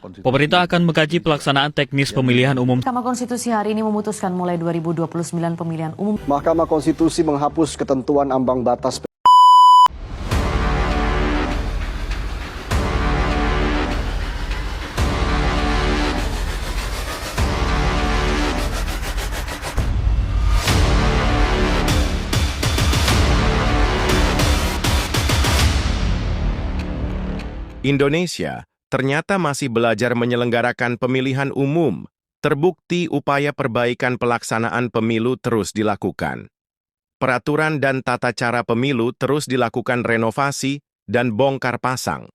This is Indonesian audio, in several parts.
Pemerintah akan mengkaji pelaksanaan teknis pemilihan umum. Mahkamah Konstitusi hari ini memutuskan mulai 2029 pemilihan umum. Mahkamah Konstitusi menghapus ketentuan ambang batas. Indonesia ternyata masih belajar menyelenggarakan pemilihan umum. Terbukti upaya perbaikan pelaksanaan pemilu terus dilakukan. Peraturan dan tata cara pemilu terus dilakukan renovasi dan bongkar pasang.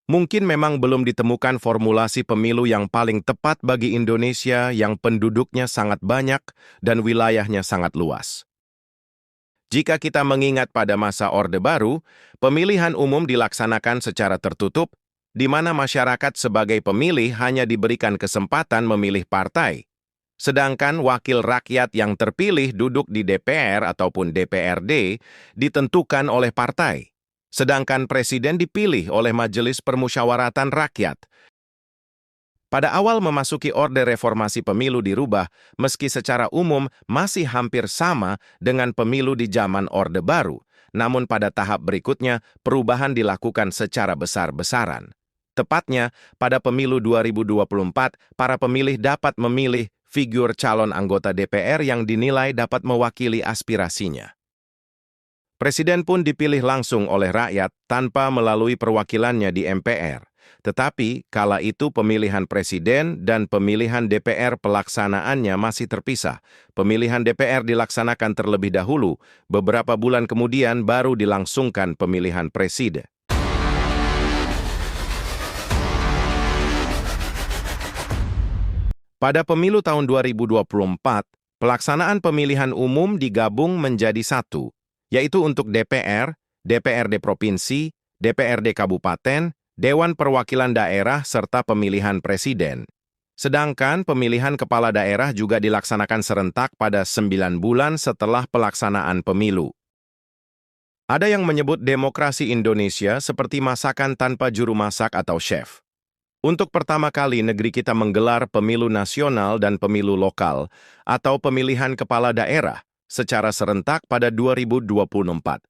Mungkin memang belum ditemukan formulasi pemilu yang paling tepat bagi Indonesia yang penduduknya sangat banyak dan wilayahnya sangat luas. Jika kita mengingat pada masa Orde Baru, pemilihan umum dilaksanakan secara tertutup, di mana masyarakat sebagai pemilih hanya diberikan kesempatan memilih partai, sedangkan wakil rakyat yang terpilih duduk di DPR ataupun DPRD ditentukan oleh partai, sedangkan presiden dipilih oleh Majelis Permusyawaratan Rakyat. Pada awal memasuki Orde Reformasi pemilu dirubah, meski secara umum masih hampir sama dengan pemilu di zaman Orde Baru, namun pada tahap berikutnya perubahan dilakukan secara besar-besaran. Tepatnya, pada pemilu 2024, para pemilih dapat memilih figur calon anggota DPR yang dinilai dapat mewakili aspirasinya. Presiden pun dipilih langsung oleh rakyat tanpa melalui perwakilannya di MPR. Tetapi, kala itu pemilihan presiden dan pemilihan DPR pelaksanaannya masih terpisah. Pemilihan DPR dilaksanakan terlebih dahulu, beberapa bulan kemudian baru dilangsungkan pemilihan presiden. Pada pemilu tahun 2024, pelaksanaan pemilihan umum digabung menjadi satu, yaitu untuk DPR, DPRD Provinsi, DPRD Kabupaten, Dewan Perwakilan Daerah, serta pemilihan presiden. Sedangkan pemilihan kepala daerah juga dilaksanakan serentak pada 9 bulan setelah pelaksanaan pemilu. Ada yang menyebut demokrasi Indonesia seperti masakan tanpa juru masak atau chef. Untuk pertama kali negeri kita menggelar pemilu nasional dan pemilu lokal atau pemilihan kepala daerah secara serentak pada 2024.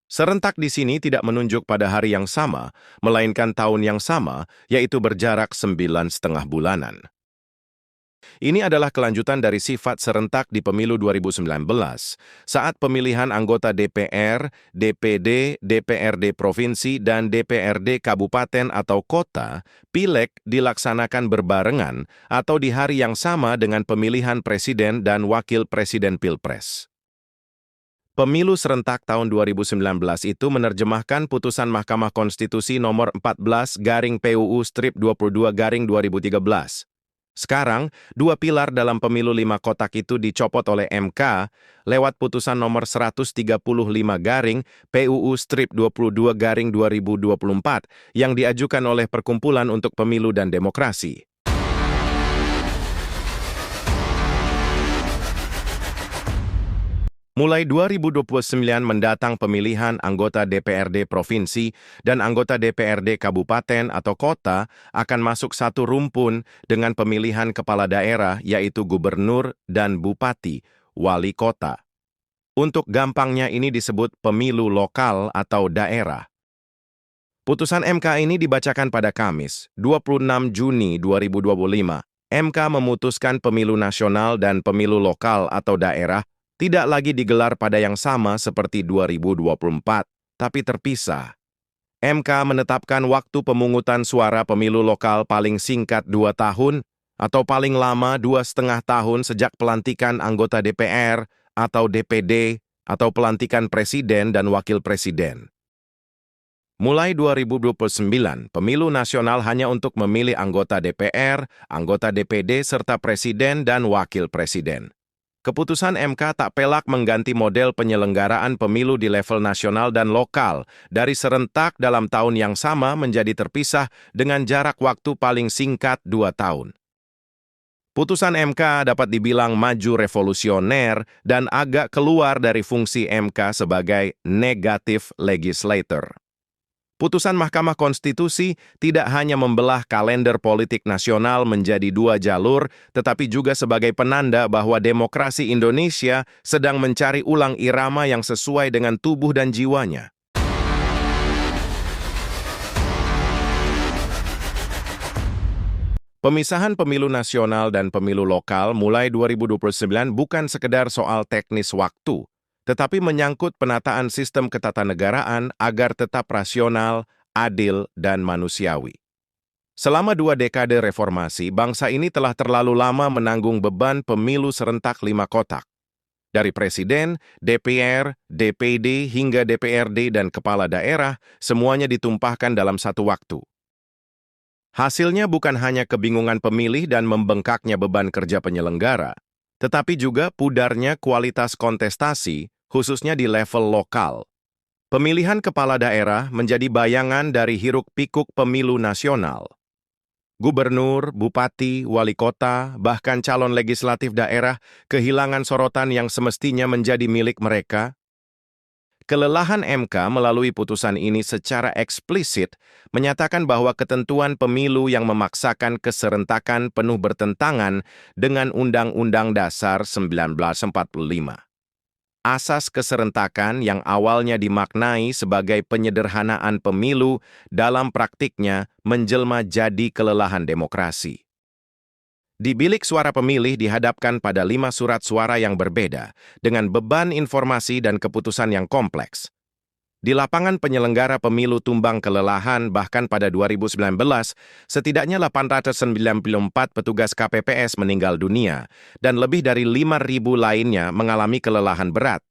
Serentak di sini tidak menunjuk pada hari yang sama, melainkan tahun yang sama, yaitu berjarak 9,5 bulanan. Ini adalah kelanjutan dari sifat serentak di pemilu 2019, saat pemilihan anggota DPR, DPD, DPRD Provinsi, dan DPRD Kabupaten atau Kota, Pileg dilaksanakan berbarengan atau di hari yang sama dengan pemilihan Presiden dan Wakil Presiden Pilpres. Pemilu serentak tahun 2019 itu menerjemahkan putusan Mahkamah Konstitusi nomor 14/PUU-22/2013. Sekarang, dua pilar dalam pemilu 5 kotak itu dicopot oleh MK lewat putusan nomor 135/PUU-22/2024 yang diajukan oleh Perkumpulan untuk Pemilu dan Demokrasi. Mulai 2029 mendatang pemilihan anggota DPRD Provinsi dan anggota DPRD Kabupaten atau Kota akan masuk satu rumpun dengan pemilihan kepala daerah yaitu gubernur dan bupati, wali kota. Untuk gampangnya ini disebut pemilu lokal atau daerah. Putusan MK ini dibacakan pada Kamis, 26 Juni 2025. MK memutuskan pemilu nasional dan pemilu lokal atau daerah tidak lagi digelar pada yang sama seperti 2024, tapi terpisah. MK menetapkan waktu pemungutan suara pemilu lokal paling singkat 2 tahun atau paling lama 2,5 tahun sejak pelantikan anggota DPR atau DPD atau pelantikan presiden dan wakil presiden. Mulai 2029, pemilu nasional hanya untuk memilih anggota DPR, anggota DPD, serta presiden dan wakil presiden. Keputusan MK tak pelak mengganti model penyelenggaraan pemilu di level nasional dan lokal dari serentak dalam tahun yang sama menjadi terpisah dengan jarak waktu paling singkat 2 tahun. Putusan MK dapat dibilang maju revolusioner dan agak keluar dari fungsi MK sebagai negative legislator. Putusan Mahkamah Konstitusi tidak hanya membelah kalender politik nasional menjadi dua jalur, tetapi juga sebagai penanda bahwa demokrasi Indonesia sedang mencari ulang irama yang sesuai dengan tubuh dan jiwanya. Pemisahan pemilu nasional dan pemilu lokal mulai 2029 bukan sekedar soal teknis waktu, tetapi menyangkut penataan sistem ketatanegaraan agar tetap rasional, adil, dan manusiawi. Selama 2 dekade reformasi, bangsa ini telah terlalu lama menanggung beban pemilu serentak 5 kotak. Dari Presiden, DPR, DPD, hingga DPRD dan Kepala Daerah, semuanya ditumpahkan dalam satu waktu. Hasilnya bukan hanya kebingungan pemilih dan membengkaknya beban kerja penyelenggara, tetapi juga pudarnya kualitas kontestasi, khususnya di level lokal. Pemilihan kepala daerah menjadi bayangan dari hiruk-pikuk pemilu nasional. Gubernur, bupati, wali kota, bahkan calon legislatif daerah kehilangan sorotan yang semestinya menjadi milik mereka. Kelelahan MK melalui putusan ini secara eksplisit menyatakan bahwa ketentuan pemilu yang memaksakan keserentakan penuh bertentangan dengan Undang-Undang Dasar 1945. Asas keserentakan yang awalnya dimaknai sebagai penyederhanaan pemilu dalam praktiknya menjelma jadi kelelahan demokrasi. Di bilik suara pemilih dihadapkan pada 5 surat suara yang berbeda, dengan beban informasi dan keputusan yang kompleks. Di lapangan penyelenggara pemilu tumbang kelelahan, bahkan pada 2019, setidaknya 894 petugas KPPS meninggal dunia, dan lebih dari 5.000 lainnya mengalami kelelahan berat.